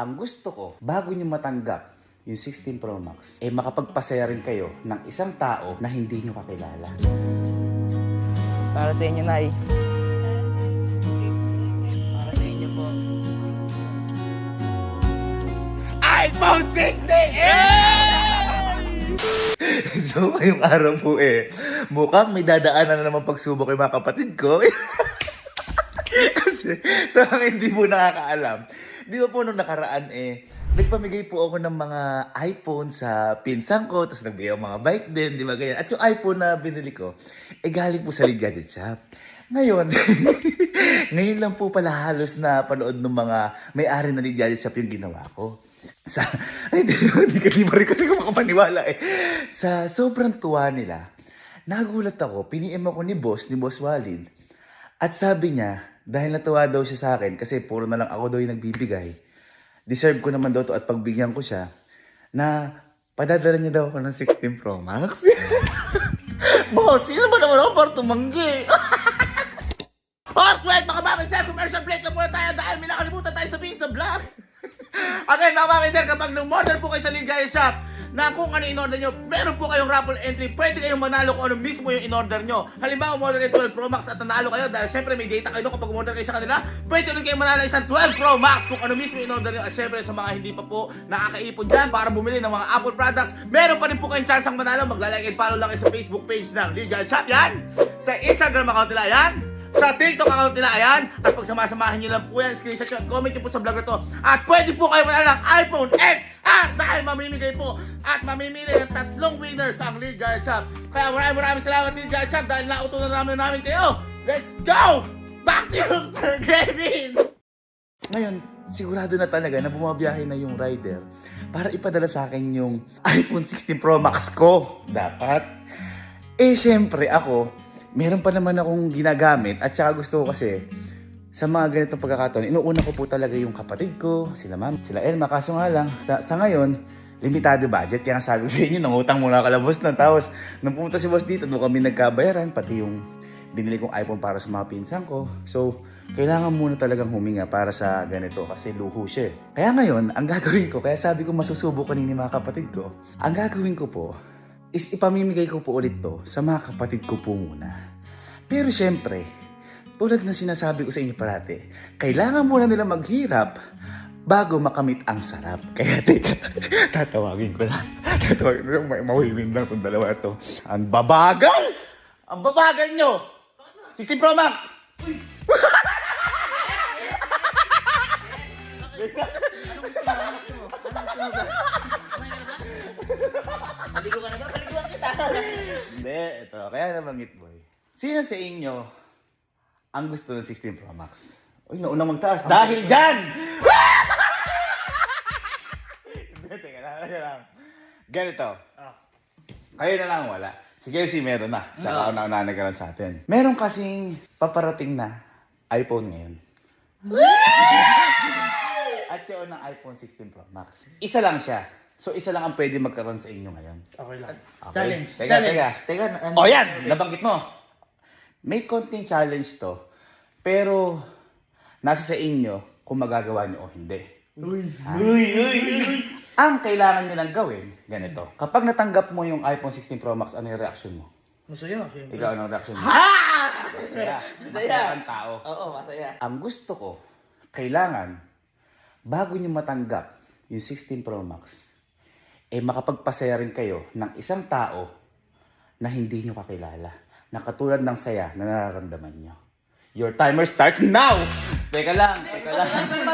Ang gusto ko, bago nyo matanggap yung 16 Pro Max, makapagpasaya rin kayo ng isang tao na hindi nyo kakilala. Para sa inyo, Nay. Para sa inyo po. iPhone 16! So, ngayong araw po mukhang may dadaanan na naman pagsubok yung mga kapatid ko. Kasi, sa mga hindi po nakakaalam, di ba po nung nakaraan nagpamigay po ako ng mga iPhone sa pinsan ko, tapos nagbigay ako mga bike din, di ba ganyan. At yung iPhone na binili ko, galing po sa Lead Gadget Shop. Ngayon, ngayon lang po pala halos na panood ng mga may-ari na Lead Gadget Shop yung ginawa ko. Di pa rin kasi makapaniwala Sa sobrang tuwa nila, nagulat ako, piniem ako ni Boss Walid. At sabi niya, dahil natuwa daw siya sa akin, kasi puro na lang ako daw yung nagbibigay, deserve ko naman daw to at pagbigyan ko siya, na padadala niya daw ako ng 16 Pro Max. Boss, sino ba naman ako para tumanggi? Wait, mga mami, sir, commercial break lang muna tayo dahil may nakalimutan tayo sabihin sa vlog. Okay, mga mami, sir, kapag nung-order po kayo sa Lead Gadget Shop, na kung ano in-order nyo, meron po kayong raffle entry, pwede kayong manalo kung ano mismo yung in-order nyo. Halimbawa, umorder kayo 12 Pro Max at nanalo kayo dahil syempre may data kayo kapag umorder kayo sa kanila, pwede rin kayong manalo isang 12 Pro Max kung ano mismo yung in-order nyo. At syempre sa mga hindi pa po nakakaipon dyan para bumili ng mga Apple products, meron pa rin po kayong chance ang manalo. Maglalike and follow lang kayo sa Facebook page ng Lead Gadget Shop, yan! Sa Instagram account nila, yan! Sa TikTok account nila, ayan. At pag samasamahin nyo lang po yan, screenshot nyo, comment nyo po sa vlog na to. At pwede po kayo manalo ng iPhone XR dahil mamimigay po at mamimili ng 3 winners ang Lead Gadget Shop. Kaya maraming salamat Lead Gadget Shop dahil nautunan namin kayo. Let's go! Back to you, Sir Kevin! Ngayon, sigurado na talaga na bumabiyahe na yung rider para ipadala sa akin yung iPhone 16 Pro Max ko. Dapat. Syempre ako, meron pa naman akong ginagamit at saka gusto ko kasi sa mga ganitong pagkakataon, inuuna ko po talaga yung kapatid ko, sila ma'am, sila Elma. Kaso nga lang, sa ngayon, limitado budget. Kaya sabi ko sa inyo, nangutang muna kalabos na. Tapos, nung pumunta si boss dito, doon kami nagkabayaran, pati yung binili kong iPhone para sa mga pinsan ko. So, kailangan muna talagang huminga para sa ganito kasi luho siya. Kaya ngayon, ang gagawin ko, kaya sabi ko masusubukan ni mga kapatid ko, ang gagawin ko po, is ipamimigay ko po ulit to sa mga kapatid ko po muna. Pero syempre, tulad na sinasabi ko sa inyo parati, kailangan muna nila maghirap bago makamit ang sarap. Kaya teka, tatawagin ko na. Mawiwin lang kung dalawa to. Ang babagal! Ang babagal nyo! 16 Pro Max! Uy! Anong gusto mo? Anong gusto mo? Anong gusto mo ba? Baligo ka na ba? Baliguan kita. Hindi, ito. Kaya nabanggit boy. Sino sa inyo ang gusto ng 16 Pro Max? Uy, naunang magtaas. Dahil dyan! Hindi, teka lang. Ganito. Kayo na lang wala. Si Kelsey meron na. Siya kauna-una nagkaroon sa atin. Meron kasing paparating na iPhone ngayon. At yun ang iPhone 16 Pro Max. Isa lang siya. So, isa lang ang pwede magkaroon sa inyo ngayon. Okay lang. Okay. Challenge. Teka. O yan! Nabanggit mo. May konting challenge to. Pero, nasa sa inyo kung magagawa nyo o hindi. Uy! Ang kailangan nyo lang gawin, ganito. Kapag natanggap mo yung iPhone 16 Pro Max, ano yung reaction mo? Masaya, siyempre. Ikaw, anong reaction mo? Masaya. Masaya. Ang tao. Oo, masaya. Ang gusto ko, kailangan, bago nyo matanggap yung 16 Pro Max, makapagpasaya rin kayo ng isang tao na hindi nyo kakilala. Na katulad ng saya na nararamdaman nyo. Your timer starts now! Teka lang.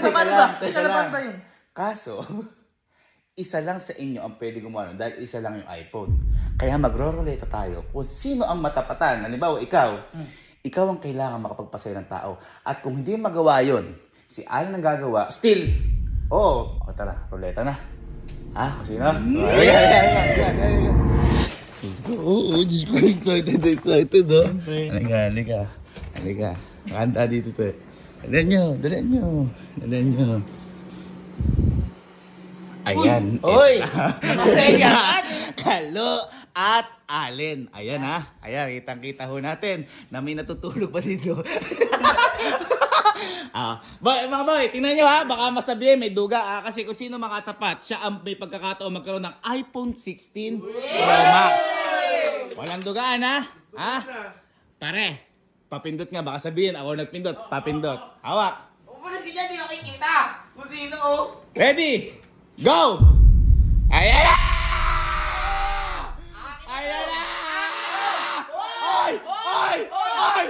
Paano ba yun? Kaso, isa lang sa inyo ang pwede gumawa dahil isa lang yung iPhone. Kaya magro-roleta tayo kung sino ang matapatan. Halimbawa, ikaw ang kailangan makapagpasaya ng tao. At kung hindi magawa yon, si Alan ang gagawa, still, o tara, roleta na. Kung sino? Oo, Diyos ko, excited, oh. Halika. Makanta dito to. Dalan nyo. Ayan. Oy! Kalo at Allen. Ayan, Ayan, kitang-kita ho natin na may natutulog pa dito. Boy, mga boy, tingnan nyo ha, baka masabihin may duga kasi kung sino makatapat, siya ang may pagkakataon magkaroon ng iPhone 16 Pro Max. Walang dugaan ha? Ha? Pare, papindot nga, baka sabihin ako nagpindot, papindot. Hawak. Umalis ka dyan, di makikita. Kung sino, oh. Ready? Go! Ayan na! Ayan na! Oy! Oy! Oy!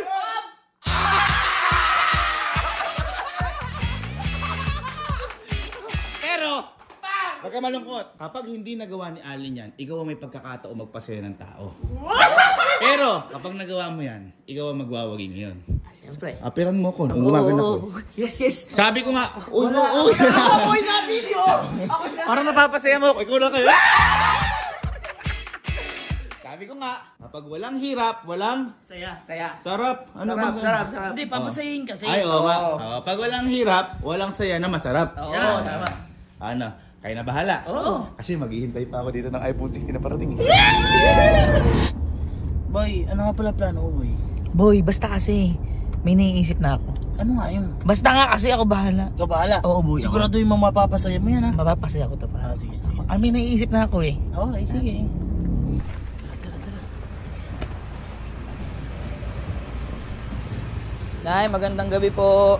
Pero, wag ka malungkot. Kapag hindi nagawa ni Alin yan, ikaw ang may pagkakataon magpasaya ng tao. Pero, kapag nagawa mo yan, ikaw ang magwawagi ngayon. Siyempre. Apiran mo ko nung gumagana ko. Yes, yes. Sabi ko nga, uy, uy, Ako'y na video! parang napapasaya mo ako. Ikaw na kayo. Sabi ko nga, kapag walang hirap, walang Saya. sarap. Ano ba? Sarap. Hindi, papasayin kasi. Ay, oo nga. Pag walang hirap, walang saya na masarap. Oo, Yan. tama. Ano? Kayo na bahala. Oo. Kasi maghihintay pa ako dito ng iPhone 16 na parating. Boy, ano nga pala plano ko, boy? Boy, basta kasi may naiisip na ako. Ano nga yun? Basta nga kasi ako bahala. Ikaw bahala. Oo, boy. Sigurado yung mga mapapasaya mo yan, ha? Mapapasaya ko to pa. Sige. Ah, may naiisip na ako eh. Okay, sige. Nay, magandang gabi po.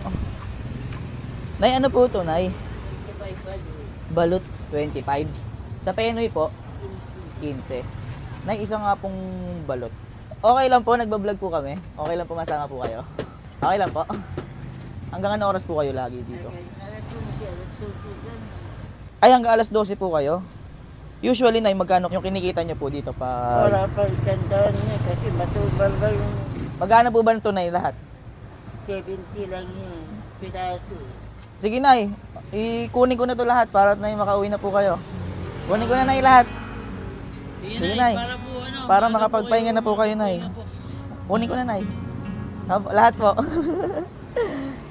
Nay, ano po to, Nay? Balot 25. Sa Penoy po, 15. Nay, isa nga pong balot. Okay lang po, nagbablog po kami. Okay lang po, masama po kayo. Okay lang po. Hanggang ano oras po kayo lagi dito? Ay, hanggang alas 12 po kayo? Usually, Nay, magkano yung kinikita nyo po dito pa? Wala pa tandaan niya kasi matubal ba yung Magkano po ba ito, Nay, lahat? 70 lang yun. Piraso. Sige, Nay. Ikunin ko na to lahat para Nay makauwi na po kayo. Kunin ko na, Nay, lahat. Sige, Nay. Para makapagpahinga na po kayo, Nay. Kunin ko na, Nay. Lahat po.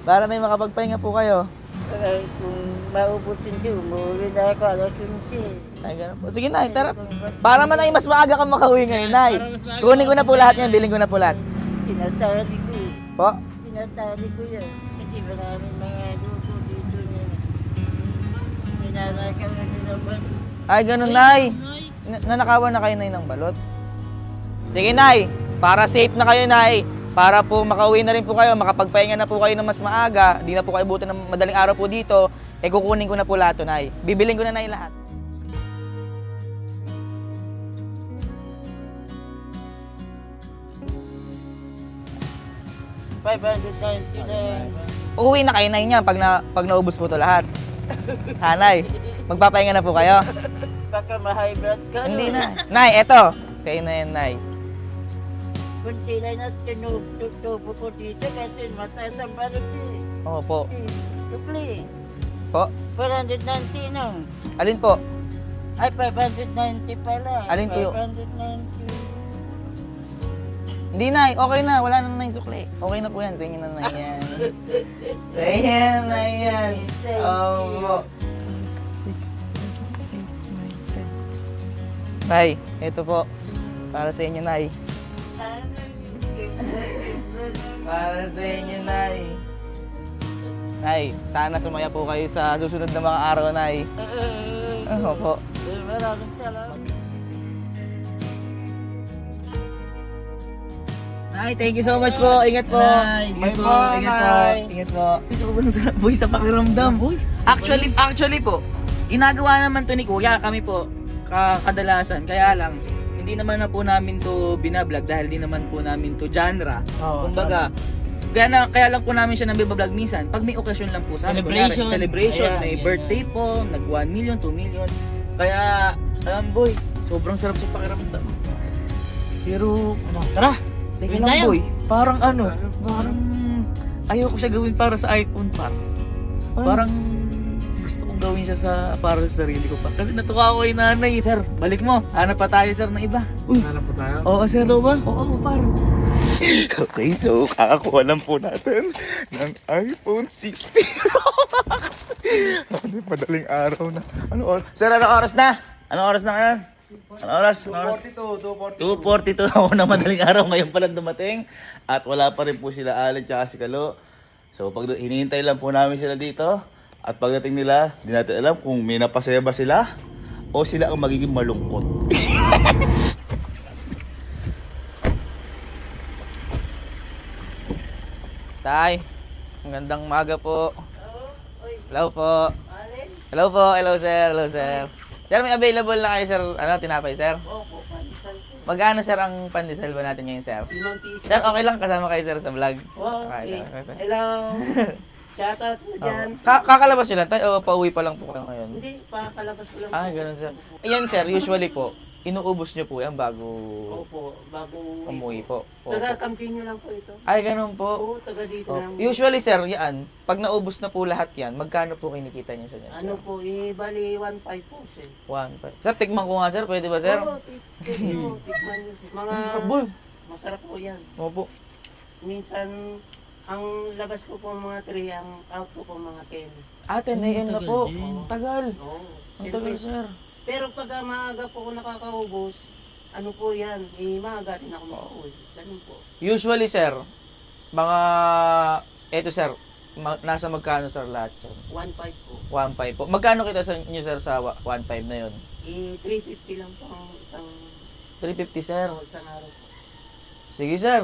Para Nay makapagpahinga po kayo. Kaya kung maubusin siya, umuwi na ako alas 11. Ay, ganun po. Sige, Nay, tara. Para man, Nay, mas maaga kang makauwi ngayon, Nay. Kunin ko na po lahat yan. Bilhin ko na po lahat. Tinatawag ko eh. Po. Tinatawag ko yan. Kasi maraming mga luto dito na ninanakaw na nila. Ay, ganun, Nay. Nanakawan na kayo, Nay, ng balot. Sige, Nay. Para safe na kayo, Nay. Para po makauwi na rin po kayo, makapagpahinga na po kayo ng mas maaga, di na po kayo buti ng madaling araw po dito, kukunin ko na po lahat, Nay. Bibiling ko na, Nay, lahat. $590 lang. Uuwi na kayo, Nay, niyan pag naubos po to lahat. Ha, Nay? Magpapahinga na po kayo? Baka ma-high blood ka. Hindi na. Nay, eto. Sa'yo na yan, Nay. Kunti lang na tinutubo ko dito kasi mataas ang balot eh. Oo po. Supli. Po? 490 no? Alin po? Ay, 590 pala. Alin po yun? 590. Hindi, Nay. Okay na. Wala na, Nay, sukli. Okay na po yan. Sa inyo na, Nay, yan. Sa inyo na, Nay, yan. Oo. 6, 7, 8, 9, 10. Nay, ito po. Para sa inyo, Nay. Para sa inyo, Nay. Nay, sana sumaya po kayo sa susunod na mga araw, Nay. Oo po. Maraming salamat. Nay, thank you so much po. Ingat po. Ingat po. Ingat po. Ingat po. Sobrang sarap boy sa pakiramdam. Actually po, ginagawa naman to ni Kuya. Kami po, kadalasan. Kaya lang, hindi naman na po namin to binablog dahil di naman po namin to genre. Kumbaga, kaya lang po namin siya nabibablog minsan pag may okasyon lang po sa amin. Celebration. Kunyari, celebration, Ayan, may ayan, birthday po, nag 1 million, 2 million. Kaya, boy, sobrang sarap sa pakiramdam. Pero, tara, teka Gawin lang tayo. boy, parang ayoko siya gawin para sa iPhone Parang gusto kong gawin siya para sa sarili ko pa. Kasi natuwa ako kay nanay. Sir, balik mo. Hanap pa tayo, sir, na iba. Hanap po tayo? Oo, sir. Ba? Oo, par. Okay, so kakakuha lang po natin ng iPhone 16 Pro Max. Ano, madaling araw na. Ano oras? Sir, ano oras na? Ano oras na ngayon? Ano oras? 2:42 ako na madaling araw ngayon pa lang dumating. At wala pa rin po sila Allen tsaka si Kalo. So pag hinihintay lang po namin sila dito at pagdating nila, di natin alam kung may napasaya ba sila o sila ang magiging malungkot. Tay, magandang umaga po. Hello po. Hello po, hello sir, hello sir. Sir, may available na kayo sir, tinapay sir? Opo, pandesal. Magkano sir ang pandesal ba natin ngayon sir? 5 piso. Sir, okay lang kasama kayo sir sa vlog. Okay. Okay, sir. Hello. Shoutout mo dyan. Kakalabas nyo lang tayo o pauwi pa lang po kayo ngayon? Hindi, pakalabas ko lang. Ganun sir. Ayan sir, usually po, inuubos nyo po yan bago Opo, bago umuwi po. Opo. Taga-camping nyo lang po ito. Ay, ganun po. Oo, taga dito Oh. lang. Usually sir, yan, pag naubos na po lahat yan, magkano po kinikita nyo sa yan? Ano po, bali 1.5 po sir. 1.5. Sir, tikman ko nga sir, pwede ba sir? Oo, tikman nyo sir. Mga Aboy. masarap po yan. Opo. Minsan, ang labas ko po mga 3, ang out ko po mga 10. 10 AM na po. Tagal. Oo. Ang tagal sir. Pero pag maaga po ako nakakaubos, ano po yan, maaga din ako makauwi. Ganun po. Usually sir, mga, eto sir, nasa magkano sir lahat yan? 1.5 po. 1.5 po. Magkano kita sa inyo sir sa 1.5 na yun? 350 lang po ang isang, 350 sir. isang araw po. Sige sir.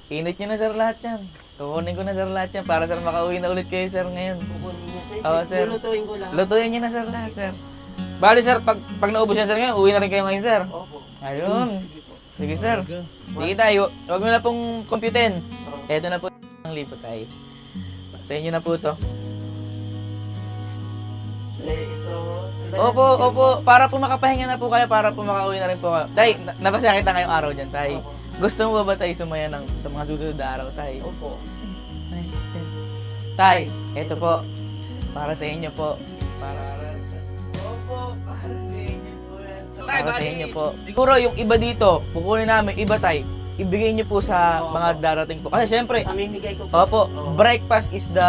Init nyo na sir lahat yan. Kukunin ko na sir lahat yan para sir makauwi na ulit kayo sir ngayon. Kukunin niyo sir. Oo, sir. Lulutuin ko lang. Lutuin nyo na sir lahat sir. Bali sir, pag naubos yan sir ngayon, uwi na rin kayo ngayon sir. Opo. Ayun. Sige sir. Sige tayo. Huwag mo na pong computin. Eto na po ang lipo tayo. Sa inyo na po to. Ito. Opo. Para po makapahinga na po kayo, para po makauwi na rin po kayo. Tay, napasaya kita ngayong araw dyan, tay. Gusto mo ba tayo sumaya sa mga susunod na araw, tay? Opo. Tay, eto po. Para sa inyo po. Opo, para sa inyo po yan. Para sa inyo po. Siguro yung iba dito, kukunin namin, iba tay. Ibigay niyo po sa mga darating po. Kasi syempre, Pamimigay ko po. opo, breakfast is the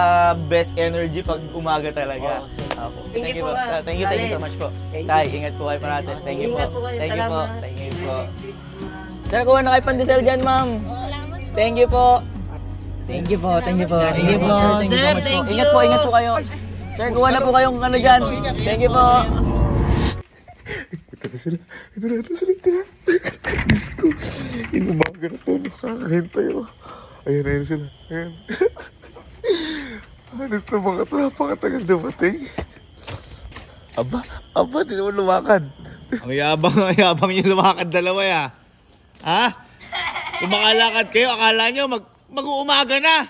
best energy pag umaga talaga. Oo, sir. Opo. Thank you po, Thank you so much po. Thank you. Tay, ingat po kayo parate. Thank you po. Ingat po kayo. Thank you po. Salamat. Thank you po. Merry Christmas. Sir, kuha na kayo pandesal dyan, ma'am. Thank you po. Thank you po. Thank you po. Thank you po. Thank you so much po. Ingat po kayo. Sir, kuha na po kayong ano dyan. Thank you po. Ito na sila. Diyos ko, inumaga na to, nakakahintay ako. Ayan sila. Ayan. Hanip na mga ito, napakatagal dumating. Aba, di naman lumakad. Ang yabang yung lumakad dalawa ya. Ha? Kung makalakad kayo, akala nyo mag-uumaga na.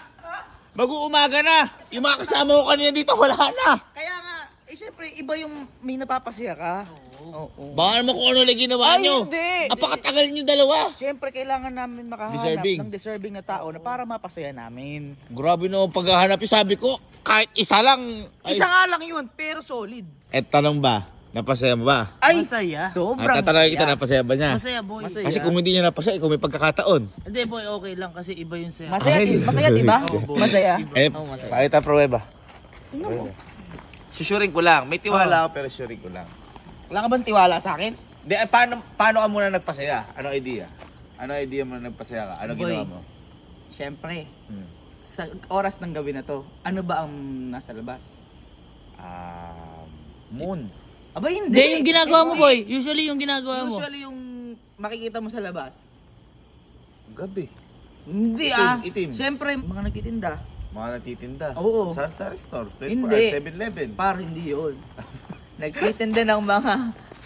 Mag-uumaga na. Yung mga kasama ko kanina dito, wala na. Kaya nga, syempre, iba yung may napapasaya ka. Oo. Baka naman kung ano lang ginawa Ay, nyo. hindi. Apakatagal nyo dalawa. Siyempre, kailangan namin makahanap Deserving. ng deserving na tao na para mapasaya namin. Grabe naman paghahanap yung sabi ko, kahit isa lang. Isa nga lang yun, pero solid. Tanong ba? Napasaya mo ba? Ay, Masaya. sobrang Tatanungin kita, napasaya ba niya? Masaya, boy. Masaya. Kasi kung hindi niya napasaya, ikaw may pagkakataon. Hindi, boy, okay lang kasi iba yung saya. Masaya, diba? Masaya. Pakita pruweba. Susuring ko lang. May tiwala ako pero susuring ko lang. Wala ka bang tiwala sa akin? Di, paano ka muna nagpasaya? Ano idea? Ano idea mo na nagpasaya ka? Ano Boy. ginawa mo? Siyempre, sa oras ng gabi na to, ano ba ang nasa labas? Moon. Aba, hindi. Hindi, yung ginagawa mo, boy. Usually yung ginagawa mo. Usually yung makikita mo sa labas. Gabi. Hindi Itim. Siyempre, mga nagtitinda. Mga natitinda. Oo. Sa restore. 24 Hindi. hours, 7-Eleven. Par, hindi yun. Nagtitinda ng mga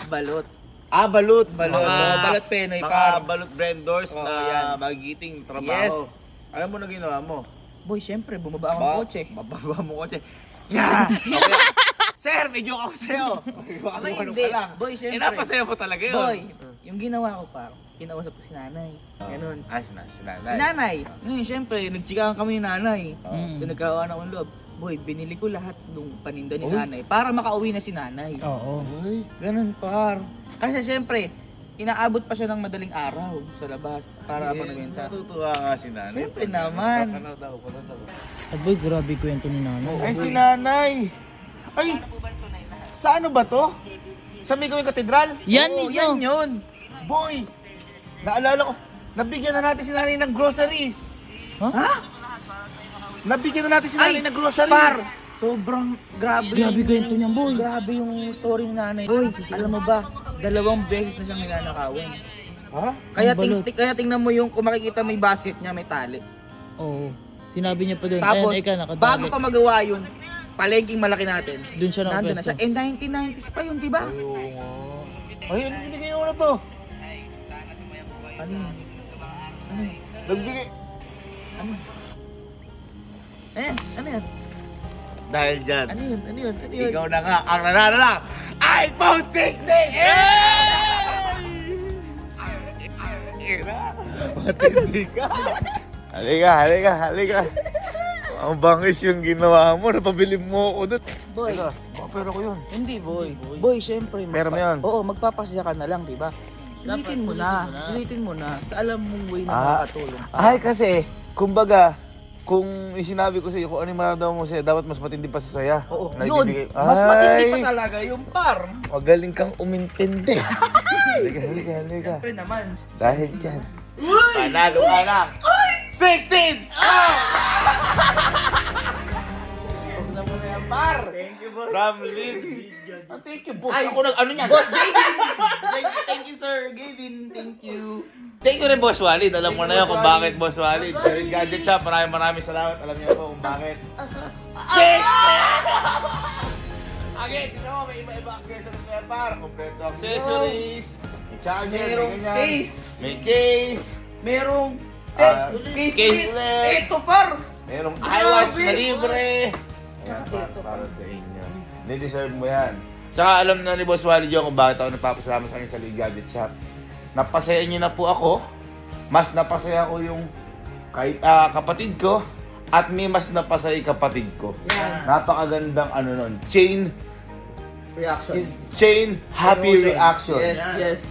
balot. Balot. Balot. Balot Penoy, Mga par. balot vendors Oo, na yan. magigiting trabaho. Yes. Alam mo na ginawa mo? Boy, siyempre, bumaba ako ng kotse. Bababa mo kotse. Yeah! Okay. Sir, may joke ako sa'yo. Baka Abay, ano hindi. ka lang. Boy, syempre. Napasaya mo talaga yun. Boy, yung ginawa ko par, kinausap ko si nanay. Ganun. Si nanay. Si nanay. Ngayon, syempre, nagtsikahan kami ni nanay. Oo. Nagkawan akong loob. Boy, binili ko lahat ng paninda ni nanay para makauwi na si nanay. Oo. Ganun par. Kasi syempre, inaabot pa siya ng madaling araw sa labas para magbenta. Natutuwa nga si nanay. Siyempre naman. Panood ako. Boy, grabe kwento ni nanay. Ay, si nanay. Ay, sa ano ba to? Sa Migawing Katedral? Yan Oo, mismo. yan yun. Boy, naalala ko, nabigyan na natin si nanay ng groceries. Ha? Nabigyan na natin si nanay na groceries. Par! Sobrang grabe. Grabe kwento niyan, boy. Grabe yung story ni nanay. Boy, alam mo ba, 2 beses na siyang ninanakawin. Ha? Kaya tingnan mo yung kung makikita mo yung basket niya, may tali. Oo. Sinabi niya pa doon. Tapos, Ayan, ika, nakadali. bago pa magawa yun, palengking malaki natin. Doon siya Nandun na nakapwesto. siya. 1990s pa yun, di ba? Oo nga. Ay, ano binigay mo na to? Ano yun? Ano yun? Nagbigay. Ano yan? Dahil dyan, Ano yun? Ano yun? Ano yun? ikaw na nga ang nanalo ng iPhone 16! Matindi ka. Halika. Ang bangis yung ginawa mo. Napabili mo ako doon. Boy. Pero ko yun. Hindi, boy. Boy, syempre. Pero mo yun. Oo, magpapasya ka na lang, di ba? Sulitin mo na. Sulitin mo na. Sa alam mong way na makakatulong. Ay, kasi, kumbaga, kung isinabi ko sa iyo kung ano yung mararamdaman mo sa'yo, dapat mas matindi pa sa saya. Oo, Na yun. ibibigay- Mas matindi pa Ay, talaga yung par. magaling kang umintindi. halika. Siyempre naman. Dahil dyan, panalo ka na. 16! Huwag na mo na yan, par. Thank you, boss. From Lin. Thank you, boss. Ako ano niyan? Boss Gavin! Thank you, sir. Gavin, thank you. Thank you rin, Boss Walid. Alam mo Thank na you, yun Boss kung Walid. bakit, Boss Walid. Sa Gadget Shop, maraming salamat. Alam niyo po kung bakit. Again, tignan mo, may iba-iba accessories na yan, par. Kompleto accessories, may charger, may Merong ganyan. case. May case. Merong Case ulit. Ito, par! Merong Grabe. iWatch na libre. Ayan, para sa inyo. Ni-deserve mo yan. Tsaka alam na ni Boss Walid yun kung bakit ako nagpapasalamat sa kanya sa Lee Gadget Shop. Napasaya niyo na po ako. Mas napasaya ko yung kapatid ko. At may mas napasaya yung kapatid ko. Yan. Napakagandang ano nun. Chain happy Emotion. reaction. Yes.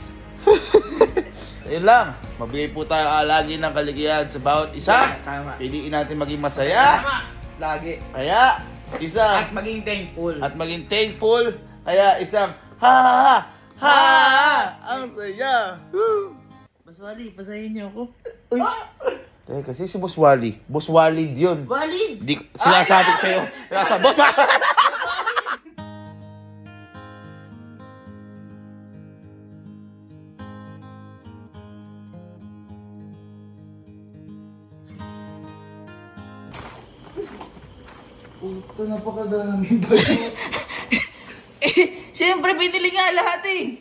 Yun lang. Magbigay po tayo lagi ng kaligayahan sa bawat isa. Tama. Piliin natin maging masaya. Lagi. Kaya, isa. At maging thankful. At maging thankful. Kaya isang ha. Ang saya. Woo! Mas wali, pasahin niyo ako. Kasi si Boss Wally. Boss Walid yun. Walid! Di, sinasabi ko sa'yo. Boss Walid! Siyempre, pinili nga lahat eh.